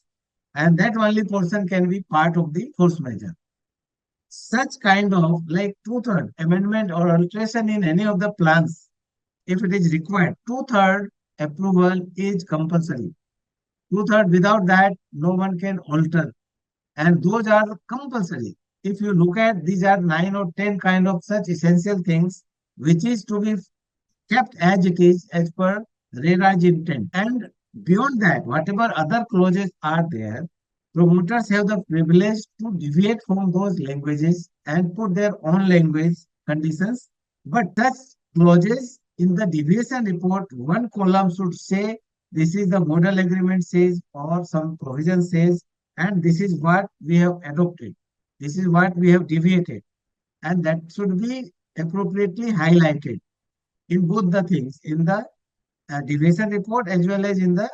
and that only portion can be part of the force majeure. Such kind of like two-third amendment or alteration in any of the plans, if it is required, two-third approval is compulsory. Two-third without that, no one can alter. And those are compulsory. If you look at these are 9 or 10 kind of such essential things which is to be kept as it is as per RERA's intent. And beyond that, whatever other clauses are there, promoters have the privilege to deviate from those languages and put their own language conditions. But such clauses in the deviation report, one column should say this is the model agreement says or some provision says, and this is what we have adopted. This is what we have deviated. And that should be appropriately highlighted in both the things, in the deviation report as well as in the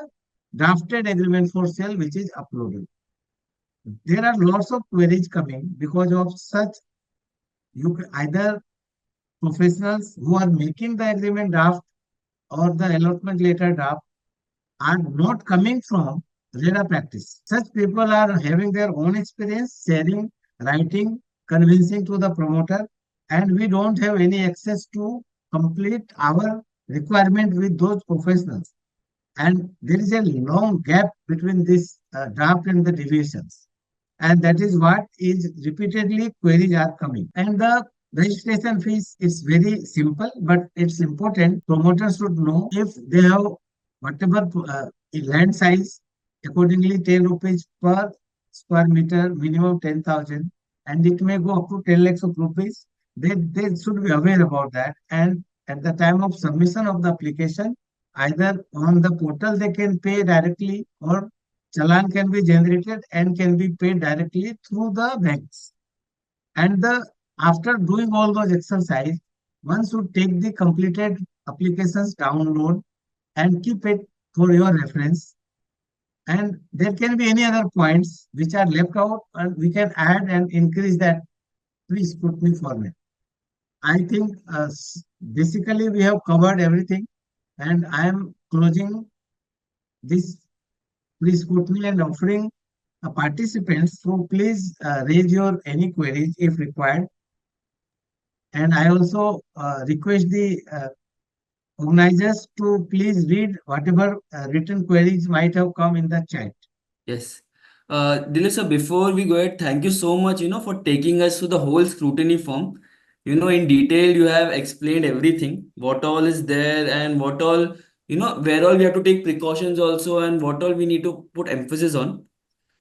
drafted agreement for sale which is uploaded. There are lots of queries coming because of such. Either professionals who are making the agreement draft or the allotment letter draft are not coming from RERA practice. Such people are having their own experience, sharing, writing, convincing to the promoter, and we don't have any access to complete our requirement with those professionals. And there is a long gap between this draft and the deviations. And that is what is repeatedly queries are coming. And the registration fees is very simple, but it's important. Promoters should know if they have whatever land size, accordingly 10 rupees per square meter, minimum 10,000, and it may go up to 10 lakhs of rupees. They should be aware about that. And at the time of submission of the application, either on the portal they can pay directly or challan can be generated and can be paid directly through the banks. And after doing all those exercise, one should take the completed applications download and keep it for your reference. And there can be any other points which are left out, and we can add and increase that pre-scrutiny format. I think basically we have covered everything, and I am closing this pre-scrutiny and offering participants to please raise your any queries if required. And I also request the organizers to please read whatever written queries might have come in the chat. Yes. Dilip sir, before we go ahead, thank you so much, for taking us through the whole scrutiny form. In detail, you have explained everything, what all is there and what all, where all we have to take precautions also and what all we need to put emphasis on.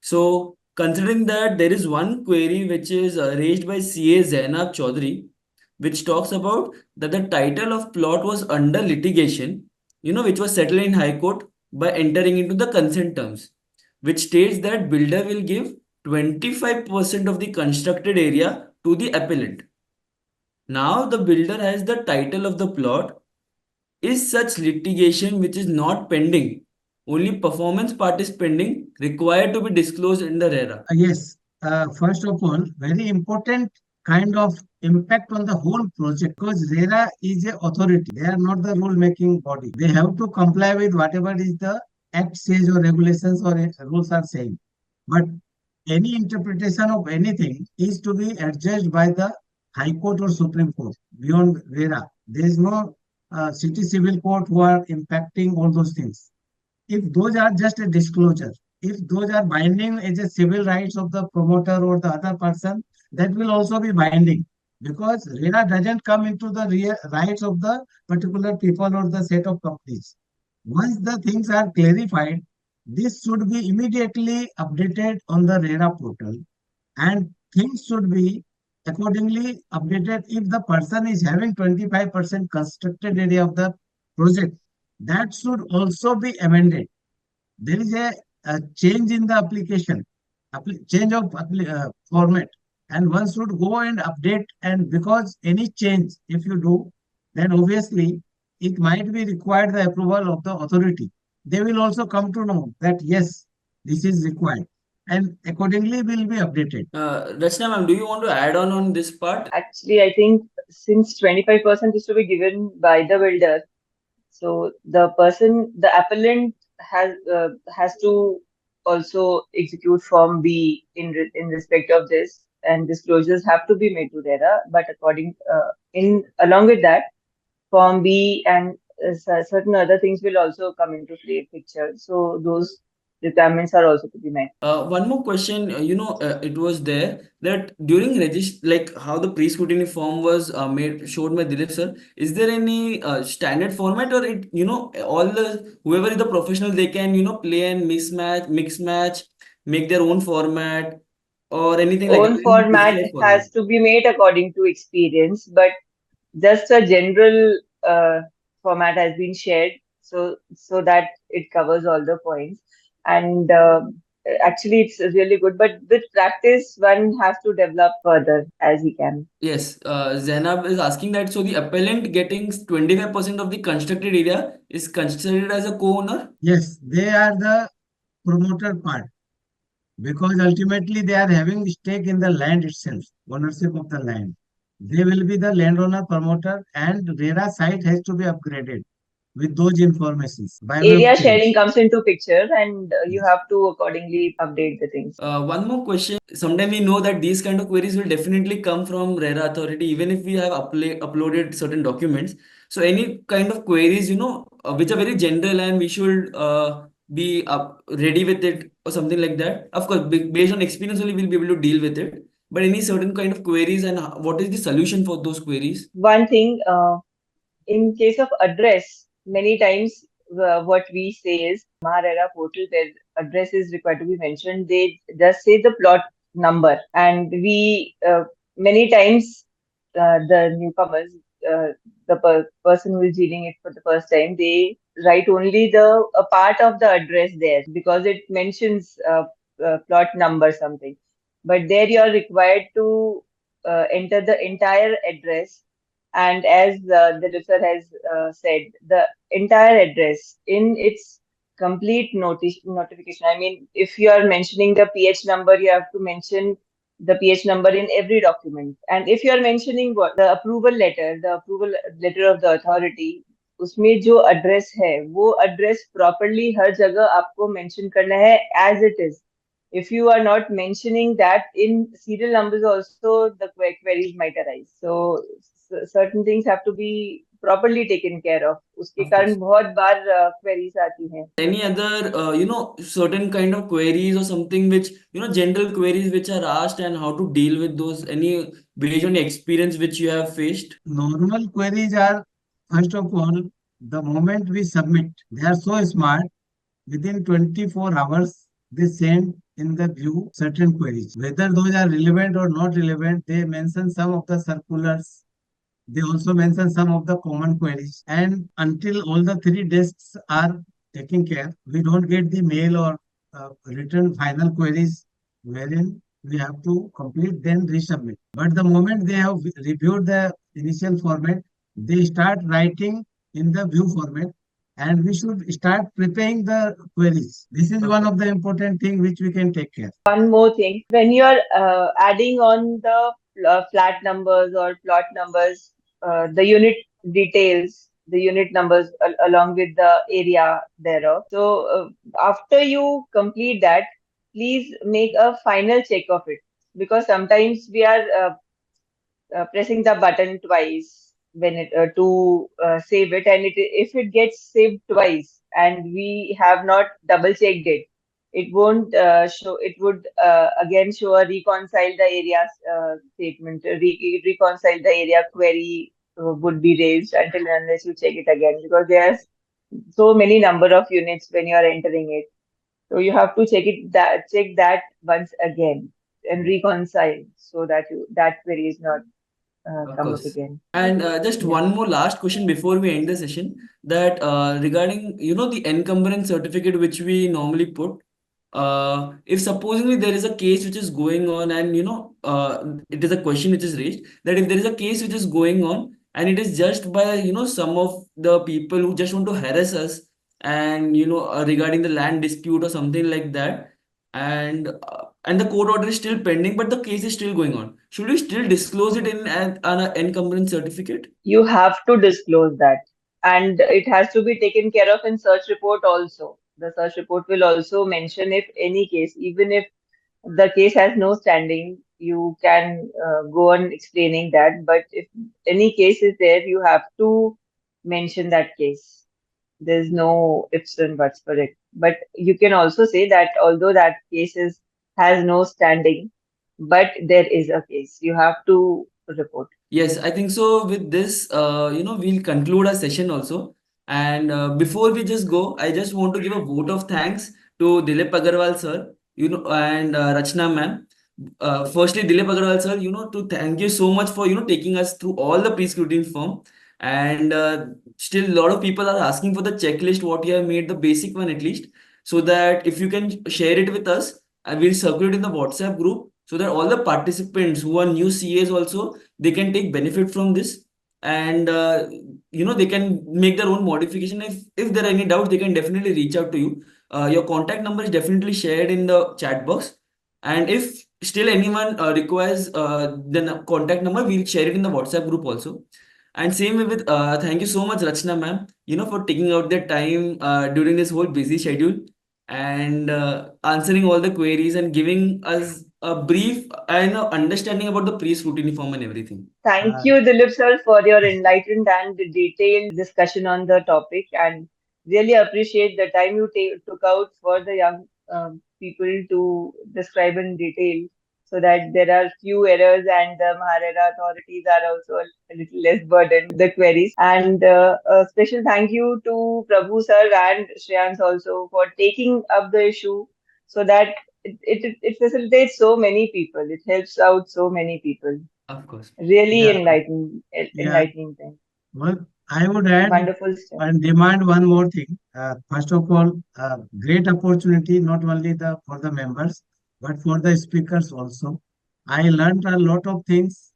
So, considering that there is one query which is raised by CA Zainab Chaudhary, which talks about that the title of plot was under litigation, which was settled in High Court by entering into the consent terms, which states that builder will give 25% of the constructed area to the appellant. Now the builder has the title of the plot. Is such litigation which is not pending, only performance part is pending, required to be disclosed in the RERA? Yes, first of all, very important kind of impact on the whole project because RERA is a authority. They are not the rule making body. They have to comply with whatever is the act says or regulations or rules are saying. But any interpretation of anything is to be adjudged by the High Court or Supreme Court beyond RERA. There is no city civil court who are impacting all those things. If those are just a disclosure, if those are binding as a civil rights of the promoter or the other person, that will also be binding because RERA doesn't come into the rights of the particular people or the set of companies. Once the things are clarified, this should be immediately updated on the RERA portal and things should be accordingly updated. If the person is having 25% constructed area of the project, that should also be amended. There is a change in the application, change of format, and one should go and update. And because any change, if you do, then obviously it might be required the approval of the authority. They will also come to know that yes, this is required, and accordingly will be updated. Rachna ma'am, do you want to add on this part? Actually, I think since 25% is to be given by the builder, so the appellant has to also execute Form B in respect of this, and disclosures have to be made to RERA. But in along with that, Form B and certain other things will also come into picture. So those requirements are also to be met. One more question, it was there that during like how the pre-scrutiny form was showed by Dilip sir, is there any standard format, or all whoever is the professional, they can, play and mix match, make their own format or anything like that, Own any format specialized format? has to be made according to experience, but just a general format has been shared, so that it covers all the points. And actually, it's really good. But with practice, one has to develop further as he can. Yes, Zainab is asking that, so the appellant getting 25% of the constructed area is considered as a co-owner? Yes, they are the promoter part, because ultimately they are having stake in the land itself, ownership of the land. They will be the landowner promoter, and RERA site has to be upgraded with those informations by way of Area sharing change. comes into picture, and you Yes. have to accordingly update the things. One more question. Sometimes we know that these kind of queries will definitely come from RERA authority, even if we have uploaded certain documents. So any kind of queries, which are very general and we should be ready with it or something like that. Of course, based on experience only we'll be able to deal with it. But any certain kind of queries, and what is the solution for those queries? One thing, in case of address, many times what we say is MahaRERA portal, where address is required to be mentioned, they just say the plot number, and we many times the newcomers, the person who is reading it for the first time, they write only a part of the address there because it mentions plot number something, but there you are required to enter the entire address. And as the listener has said, the entire address in its complete notification. I mean, if you are mentioning the PH number, you have to mention the PH number in every document. And if you are mentioning the approval letter of the authority, उसमें जो address है, वो address properly हर जगह आपको mention करना है as it is. If you are not mentioning that in serial numbers also, the queries might arise. So certain things have to be properly taken care of. उसके Of कारण course. बहुत बार queries आती हैं. Any other, certain kind of queries or something which, general queries which are asked and how to deal with those, any based on your experience which you have faced? Normal queries are, first of all, the moment we submit, they are so smart, within 24 hours, they send in the view certain queries. Whether those are relevant or not relevant, they mention some of the circulars. They also mention some of the common queries. And until all the three desks are taking care, we don't get the mail or written final queries wherein we have to complete, then resubmit. But the moment they have reviewed the initial format, they start writing in the view format, and we should start preparing the queries. This is one of the important thing which we can take care. One more thing, when you are adding on the flat numbers or plot numbers, the unit details, the unit numbers along with the area thereof. So after you complete that, please make a final check of it, because sometimes we are pressing the button twice when it to save it, and if it gets saved twice and we have not double checked it, it won't show. It would again show a reconcile the area statement. Reconcile the area query would be raised until and unless you check it again, because there's so many number of units when you are entering it. So you have to check that once again. and reconcile so that that query is not Of come up course. again. And just Yeah. one more last question before we end the session, that regarding the encumbrance certificate which we normally put, if supposedly there is a case which is going on, and it is a question which is raised, that if there is a case which is going on and it is just by some of the people who just want to harass us, and regarding the land dispute or something like that, and the court order is still pending, but the case is still going on. Should we still disclose it in an encumbrance certificate? You have to disclose that, and it has to be taken care of in search report also. The search report will also mention if any case, even if the case has no standing, you can go on explaining that. But if any case is there, you have to mention that case. There's no ifs and buts for it. But you can also say that although that case has no standing, but there is a case. You have to report. Yes, I think so. With this, we'll conclude our session also. And before we just go, I just want to give a vote of thanks to Dilip Agrawal sir, and Rachna ma'am. Firstly, Dilip Agrawal sir, to thank you so much for taking us through all the pre-scrutiny form. And still, a lot of people are asking for the checklist, what you have made, the basic one at least, so that if you can share it with us, I will circulate in the WhatsApp group so that all the participants who are new CAs also, they can take benefit from this. And they can make their own modification. If there are any doubts, they can definitely reach out to you. Your contact number is definitely shared in the chat box, and if still anyone requires the contact number, we'll share it in the WhatsApp group also. And same way with thank you so much, Rachna ma'am, for taking out their time during this whole busy schedule, and answering all the queries and giving us a brief and understanding about the pre-scrutiny form and everything. Thank Uh, you, Dilip sir, for your enlightened and detailed discussion on the topic, and really appreciate the time you took out for the young people to describe in detail, so that there are few errors and the MahaRERA authorities are also a little less burdened with the queries. And a special thank you to Prabhu sir and Shreyans also for taking up the issue, so that it facilitates so many people. It helps out so many people. Of course. Really yeah, yeah. enlightening thing. Well, I would add Wonderful stuff. and demand one more thing. First of all, great opportunity not only for the members but for the speakers also. I learned a lot of things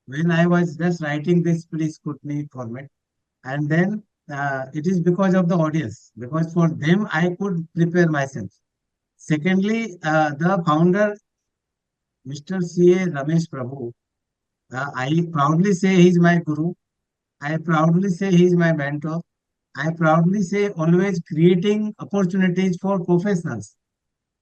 when I was just writing this pre-scrutiny format, and then it is because of the audience, because for them I could prepare myself. Secondly, the founder, Mr. C.A. Ramesh Prabhu, I proudly say he's my guru. I proudly say he's my mentor. I proudly say always creating opportunities for professionals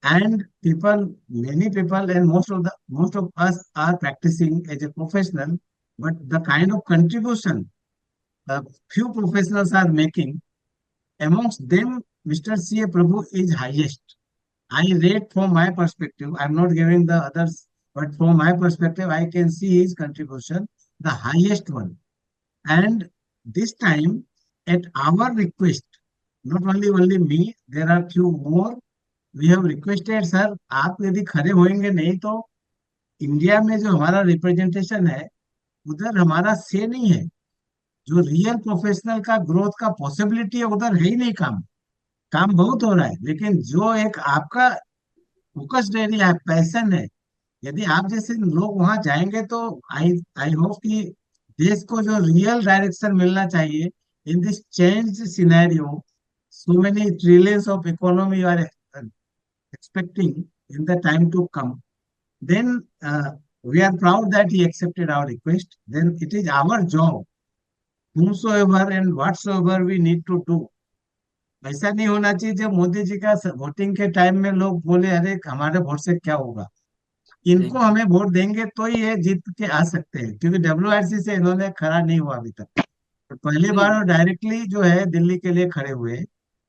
and people, many people, and most of us are practicing as a professional, but the kind of contribution few professionals are making, amongst them, Mr. C.A. Prabhu is highest. I rate from my perspective. I'm not giving the others, but from my perspective, I can see his contribution, the highest one. And this time, at our request, not only me, there are few more. We have requested, sir, आप यदि खड़े होंगे नहीं तो India में जो हमारा representation है उधर हमारा से नहीं है. जो रियल प्रोफेशनल का ग्रोथ का पॉसिबिलिटी है उधर है ही नहीं काम. काम बहुत हो रहा है लेकिन जो एक आपका फोकस्ड एरिया है, पैशन है, यदि आप जैसे लोग वहां जाएंगे तो आई आई होप कि देश को जो रियल डायरेक्शन मिलना चाहिए in this change scenario, so many trillions of economy you are expecting in the time to come, then we are proud that he accepted our request. Then it is our job, whomsoever and whatsoever we need to do. ऐसा नहीं होना चाहिए जब मोदी जी का voting के time में लोग बोले अरे हमारे वोट से क्या होगा. इनको हमें वोट देंगे तो ही ये जीत के आ सकते हैं, क्योंकि WRC से इन्होंने खड़ा नहीं हुआ अभी तक. तो पहली बार डायरेक्टली जो है दिल्ली के लिए खड़े हुए,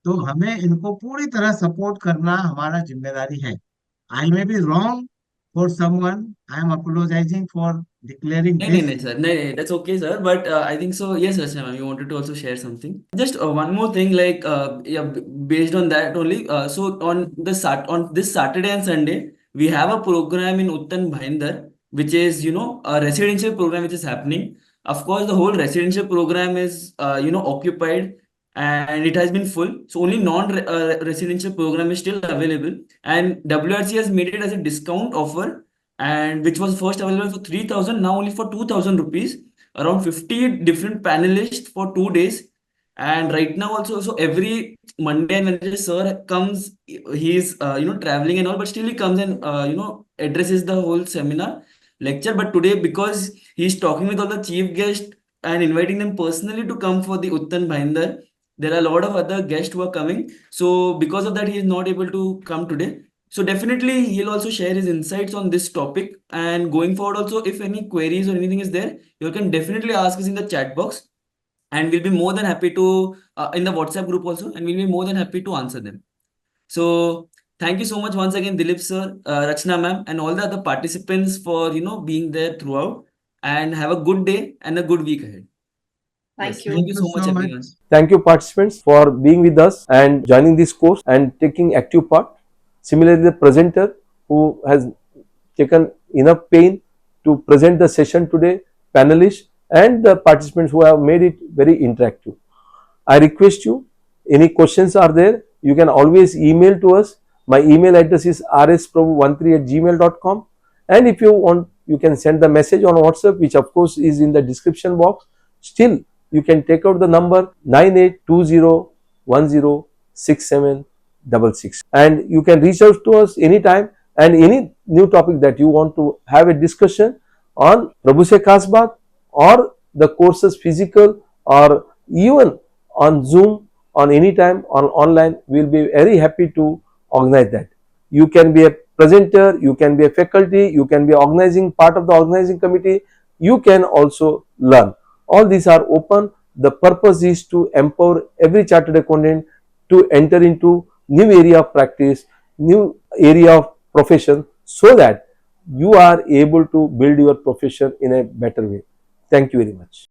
तो हमें इनको पूरी तरह सपोर्ट करना हमारा जिम्मेदारी है. I may be wrong for someone, I am apologising for declaring No, no, this. no, sir. No, no, that's okay, sir. But I think so. Yes, Rachna ma'am, you wanted to also share something. Just one more thing, like yeah, based on that only. So on this Saturday and Sunday, we have a program in Uttan Bhainder, which is, a residential program which is happening. Of course, the whole residential program is, occupied and it has been full. So only non-residential program is still available. And WRC has made it as a discount offer, and which was first available for 3,000, now only for 2,000 rupees. Around 50 different panelists for 2 days. And right now also, so every Monday and Wednesday, sir comes. He's traveling and all, but still he comes and addresses the whole seminar lecture. But today, because he's talking with all the chief guests and inviting them personally to come for the Uttan Bhinder, there are a lot of other guests who are coming. So because of that, he is not able to come today. So definitely he'll also share his insights on this topic. And going forward also, if any queries or anything is there, you can definitely ask us in the chat box, and we'll be more than happy to in the WhatsApp group also, and we'll be more than happy to answer them. So thank you so much once again, Dilip sir, Rachna ma'am, and all the other participants for being there throughout. And have a good day and a good week ahead. Thank Yes, you. Thank you so much, everyone. Thank you, participants, for being with us and joining this course and taking active part. Similarly, the presenter who has taken enough pain to present the session today, panelists, and the participants who have made it very interactive. I request you, any questions are there, you can always email to us. My email address is rsprabhu13@gmail.com, and if you want, you can send the message on WhatsApp, which of course is in the description box. Still, you can take out the number 9820106766, and you can reach out to us anytime, and any new topic that you want to have a discussion on Prabhu Se Khas Baat or the courses physical or even on Zoom, on any time, on online, we will be very happy to organize that. You can be a presenter, you can be a faculty, you can be organizing part of the organizing committee, you can also learn. All these are open. The purpose is to empower every chartered accountant to enter into new area of practice, new area of profession, so that you are able to build your profession in a better way. Thank you very much.